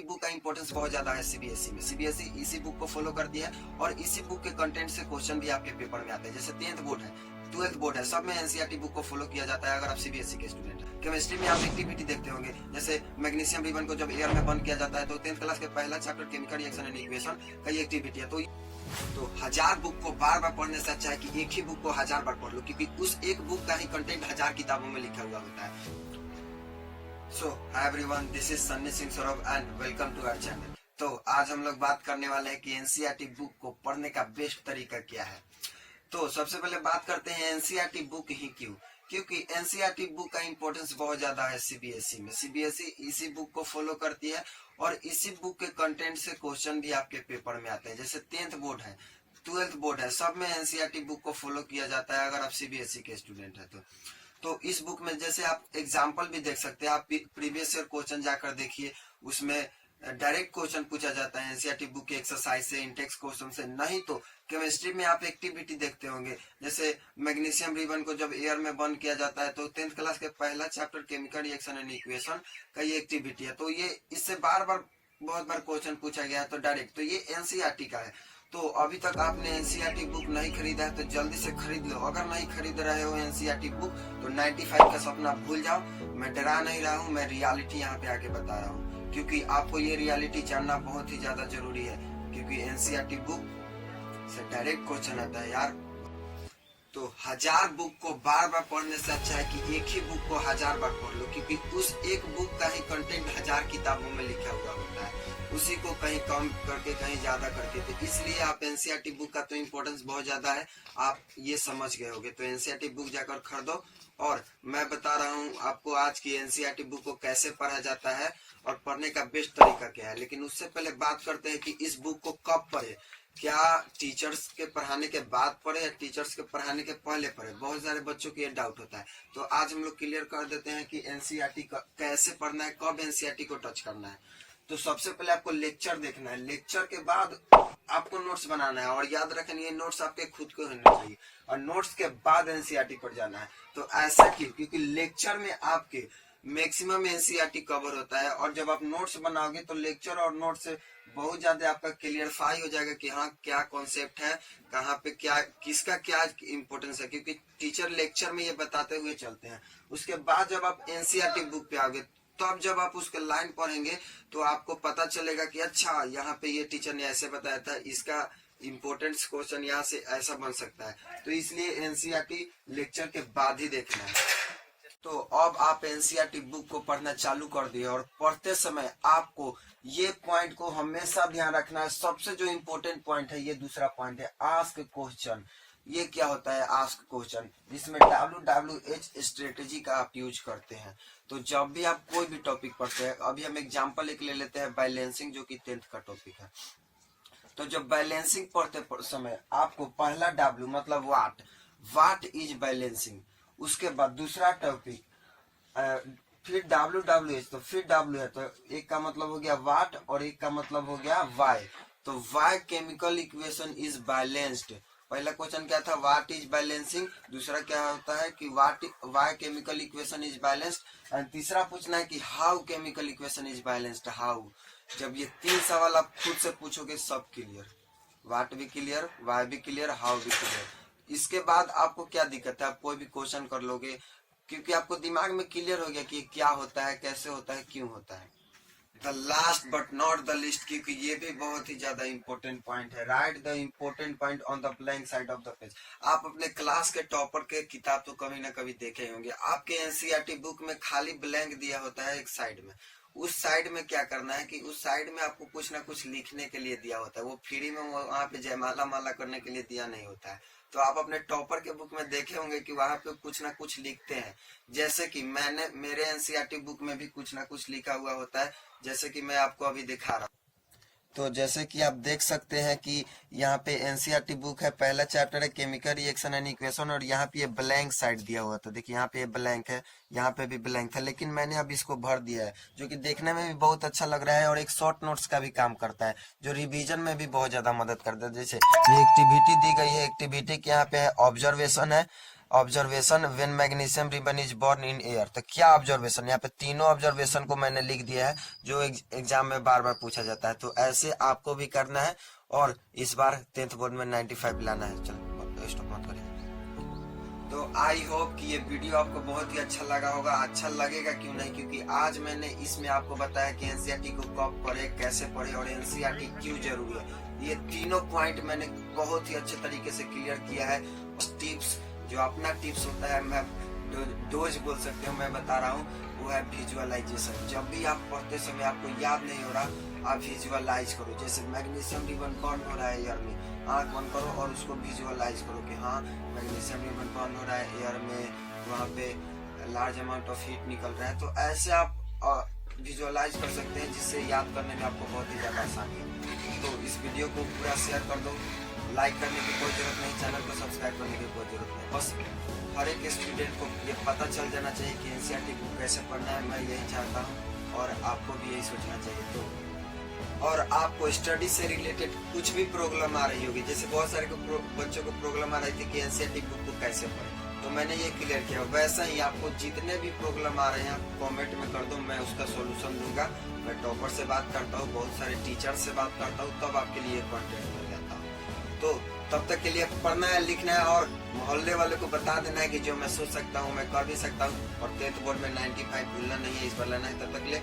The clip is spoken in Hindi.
बुक का इंपॉर्टेंस बहुत ज्यादा है सीबीएसई में। सीबीएसई इसी बुक को फॉलो कर दिया है और इसी बुक के कंटेंट से क्वेश्चन भी आपके पेपर में आते हैं। जैसे 10th बोर्ड है, 12th बोर्ड है, सब में एनसीईआरटी बुक को फॉलो किया जाता है अगर आप सीबीएसई के स्टूडेंट हैं। केमिस्ट्री में आप एक्टिविटी देखते होंगे, जैसे मैग्नीशियम रिबन को जब एयर में बंद किया जाता है तो 10th क्लास के पहला chapter chemical reaction and equation का ये एक्टिविटी है। तो 1000 बुक को बार बार पढ़ने से अच्छा है कि एक ही बुक को 1000 बार पढ़ लो, क्योंकि उस एक बुक का ही कंटेंट 1000 किताबों में लिखा हुआ होता है। So, hi everyone, this is Sunny Singh Saurabh and welcome to our channel। तो आज हम लोग बात करने वाले हैं कि एनसीईआरटी बुक को पढ़ने का बेस्ट तरीका क्या है। तो सबसे पहले बात करते हैं एनसीईआरटी बुक ही क्यों। क्योंकि एनसीईआरटी बुक का इंपॉर्टेंस बहुत ज्यादा है सीबीएसई में। सीबीएसई इसी बुक को फॉलो करती है और इसी बुक के कंटेंट से क्वेश्चन भी आपके पेपर में आते हैं। जैसे 10th बोर्ड है, 12th बोर्ड है, सब में एनसीईआरटी बुक को फॉलो किया जाता है अगर आप सीबीएसई के स्टूडेंट है तो इस बुक में जैसे आप एग्जाम्पल भी देख सकते हैं। आप प्रीवियस ईयर क्वेश्चन जाकर देखिए, उसमें डायरेक्ट क्वेश्चन पूछा जाता है एनसीईआरटी बुक के एक्सरसाइज से, इंटेक्स क्वेश्चन से। नहीं तो केमिस्ट्री में आप एक्टिविटी देखते होंगे, जैसे मैग्नीशियम रिबन को जब एयर में बंद किया जाता है तो 10th क्लास के पहला chapter chemical reaction and equation का ये एक्टिविटी है। तो ये इससे बहुत बार क्वेश्चन पूछा गया है तो डायरेक्ट, तो ये एनसीईआरटी का है। तो अभी तक आपने एनसीईआरटी बुक नहीं खरीदा है तो जल्दी से खरीद लो। अगर नहीं खरीद रहे हो एनसीईआरटी बुक तो 95 का सपना भूल जाओ। मैं डरा नहीं रहा हूँ, मैं रियलिटी यहाँ पे आके बता रहा हूँ, क्योंकि आपको ये रियलिटी जानना बहुत ही ज्यादा जरूरी है। क्योंकि एनसीईआरटी बुक से डायरेक्ट क्वेश्चन आता है यार। तो 1000 बुक को बार बार पढ़ने से अच्छा है कि एक ही बुक को 1000 बार पढ़ लो, क्योंकि उस एक बुक का ही कंटेंट 1000 किताबों में लिखा हुआ होता है, उसी को कहीं कम करके कहीं ज्यादा करके। तो इसलिए आप एनसीईआरटी बुक का तो इम्पोर्टेंस बहुत ज्यादा है, आप ये समझ गए होंगे। तो एनसीईआरटी बुक जाकर खरीदो। और मैं बता रहा हूँ आपको आज की एनसीईआरटी बुक को कैसे पढ़ा जाता है और पढ़ने का बेस्ट तरीका क्या है। लेकिन उससे पहले बात करते हैं कि इस बुक को कब पढ़े। क्या टीचर्स के पढ़ाने के बाद पढ़े या टीचर्स के पढ़ाने के पहले पढ़े। बहुत सारे बच्चों को ये डाउट होता है, तो आज हम लोग क्लियर कर देते हैं कि एनसीईआरटी कैसे पढ़ना है, कब एनसीईआरटी को टच करना है। तो सबसे पहले आपको लेक्चर देखना है, लेक्चर के बाद आपको नोट्स बनाना है। और याद रखें, ये नोट्स आपके खुद को होने चाहिए और नोट्स के बाद एनसीईआरटी पर जाना है। तो ऐसा क्यों? क्योंकि लेक्चर में आपके मैक्सिमम एनसीईआरटी कवर होता है और जब आप नोट्स बनाओगे तो लेक्चर और नोट्स से बहुत ज्यादा आपका क्लियरफाई हो जाएगा कि हाँ क्या कॉन्सेप्ट है, कहाँ पे क्या, किसका क्या इम्पोर्टेंस है। क्योंकि टीचर लेक्चर में ये बताते हुए चलते हैं। उसके बाद जब आप एनसीईआरटी बुक पे आओगे तो अब जब आप उसके लाइन पढ़ेंगे तो आपको पता चलेगा कि अच्छा यहाँ पे ये टीचर ने ऐसे बताया था, इसका इम्पोर्टेंस क्वेश्चन यहाँ से ऐसा बन सकता है। तो इसलिए एनसीईआरटी लेक्चर के बाद ही देखना है। तो अब आप एनसीईआरटी बुक को पढ़ना चालू कर दिए और पढ़ते समय आपको ये पॉइंट को हमेशा ध्यान रखना है। सबसे जो इम्पोर्टेंट पॉइंट है, ये दूसरा पॉइंट है, आस्क क्वेश्चन। ये क्या होता है आस्क क्वेश्चन? जिसमें WWH स्ट्रेटेजी का आप यूज करते हैं। तो जब भी आप कोई भी टॉपिक पढ़ते हैं, अभी हम एग्जांपल एक ले लेते हैं बैलेंसिंग, जो कि 10th का टॉपिक है। तो जब बैलेंसिंग पढ़ते समय आपको पहला W मतलब वाट इज बैलेंसिंग, उसके बाद दूसरा टॉपिक फिर WWH, तो फिर W है तो एक का मतलब हो गया वाट और एक का मतलब हो गया वाई। तो why chemical equation is balanced. पहला क्वेश्चन क्या था, व्हाट इज बैलेंसिंग। दूसरा क्या होता है कि why chemical equation is balanced. And तीसरा पूछना है कि how chemical equation is balanced. How, जब ये 3 सवाल आप खुद से पूछोगे सब क्लियर, व्हाट भी क्लियर, वाई भी क्लियर, हाउ भी क्लियर। इसके बाद आपको क्या दिक्कत है, आप कोई भी क्वेश्चन कर लोगे, क्योंकि आपको दिमाग में क्लियर हो गया कि क्या होता है, कैसे होता है, क्यों होता है। The last but not the list, क्योंकि ये भी बहुत ही ज्यादा इंपॉर्टेंट पॉइंट है, right the important point on the blank side of the page. आप अपने क्लास के टॉपर के किताब तो कभी ना कभी देखे होंगे, आपके एनसीईआरटी बुक में खाली ब्लैंक दिया होता है एक साइड में। उस साइड में क्या करना है कि उस साइड में आपको कुछ ना कुछ लिखने के लिए दिया होता है। वो फ्री में वहाँ पे जयमाला माला करने के लिए दिया नहीं होता है। तो आप अपने टॉपर के बुक में देखे होंगे कि वहाँ पे कुछ ना कुछ लिखते हैं। जैसे कि मेरे एनसीईआरटी बुक में भी कुछ ना कुछ लिखा हुआ होता है, जैसे कि मैं आपको अभी दिखा रहा हूँ। तो जैसे कि आप देख सकते हैं कि यहाँ पे एनसीईआरटी बुक है, पहला चैप्टर है केमिकल रिएक्शन एंड इक्वेशन, और यहाँ पे ये ब्लैंक साइड दिया हुआ। तो देखिए यहाँ पे ये ब्लैंक है, यहाँ पे भी ब्लैंक था, लेकिन मैंने अब इसको भर दिया है, जो कि देखने में भी बहुत अच्छा लग रहा है और एक शॉर्ट नोट्स का भी काम करता है, जो रिवीजन में भी बहुत ज्यादा मदद करता है। जैसे ये एक्टिविटी दी गई है, एक्टिविटी के यहाँ पे है ऑब्जर्वेशन है, observation when magnesium ribbon is born in air. तो क्या ऑब्जर्वेशन, यहाँ पे तीनों ऑब्जर्वेशन को मैंने लिख दिया है जो एग्जाम में बार बार पूछा जाता है। तो ऐसे आपको भी करना है और इस बार 10th बोर्ड में 95 लाना है। चलो स्टॉप मत करिए। तो आई होप कि ये वीडियो आपको बहुत ही अच्छा लगा होगा। अच्छा लगेगा क्यों नहीं, क्योंकि आज मैंने इसमें आपको बताया कि एनसीईआरटी को कब पढ़े, कैसे पढ़े और एनसीईआरटी क्यों जरूरी है। ये तीनों पॉइंट मैंने बहुत ही अच्छे तरीके से क्लियर किया है। टिप्स जो अपना टिप्स होता है, मैं डोज बोल सकते हो, मैं बता रहा हूँ, वो है विजुअलाइजेशन। जब भी आप पढ़ते समय आपको याद नहीं हो रहा, आप विजुअलाइज करो। जैसे मैग्नीशियम रिबन बर्न हो रहा है एयर में, आंख बंद करो और उसको विजुअलाइज करो कि हाँ मैग्नीशियम रिबन बर्न हो रहा है एयर में, वहाँ पे लार्ज अमाउंट ऑफ हीट निकल रहा है। तो ऐसे आप विजुअलाइज कर सकते हैं, जिससे याद करने में आपको बहुत ही ज्यादा आसानी है। तो इस वीडियो को पूरा शेयर कर दो, लाइक करने की कोई जरूरत नहीं, चैनल को सब्सक्राइब करने की कोई जरूरत नहीं। बस हर एक स्टूडेंट को ये पता चल जाना चाहिए कि एनसीईआरटी को कैसे पढ़ना है। मैं यही चाहता हूँ और आपको भी यही सोचना चाहिए। तो और आपको स्टडी से रिलेटेड कुछ भी प्रॉब्लम आ रही होगी, जैसे बहुत सारे बच्चों को प्रॉब्लम आ रही थी कि एनसीईआरटी बुक को कैसे पढ़े, तो मैंने ये क्लियर किया। वैसा ही आपको जितने भी प्रॉब्लम आ रहे हैं आप कमेंट में कर दो, मैं उसका सॉल्यूशन दूंगा। मैं टॉपर से बात करता हूँ, बहुत सारे टीचर से बात करता हूँ, तब आपके लिए कंटेंट मिल जाता हूँ। तो तब तक के लिए पढ़ना है, लिखना है और मोहल्ले वाले को बता देना है कि जो मैं सोच सकता हूँ मैं कर भी सकता हूँ। और 10th बोर्ड में 95 भूलना नहीं है, इस बार लेना है। तब तक के लिए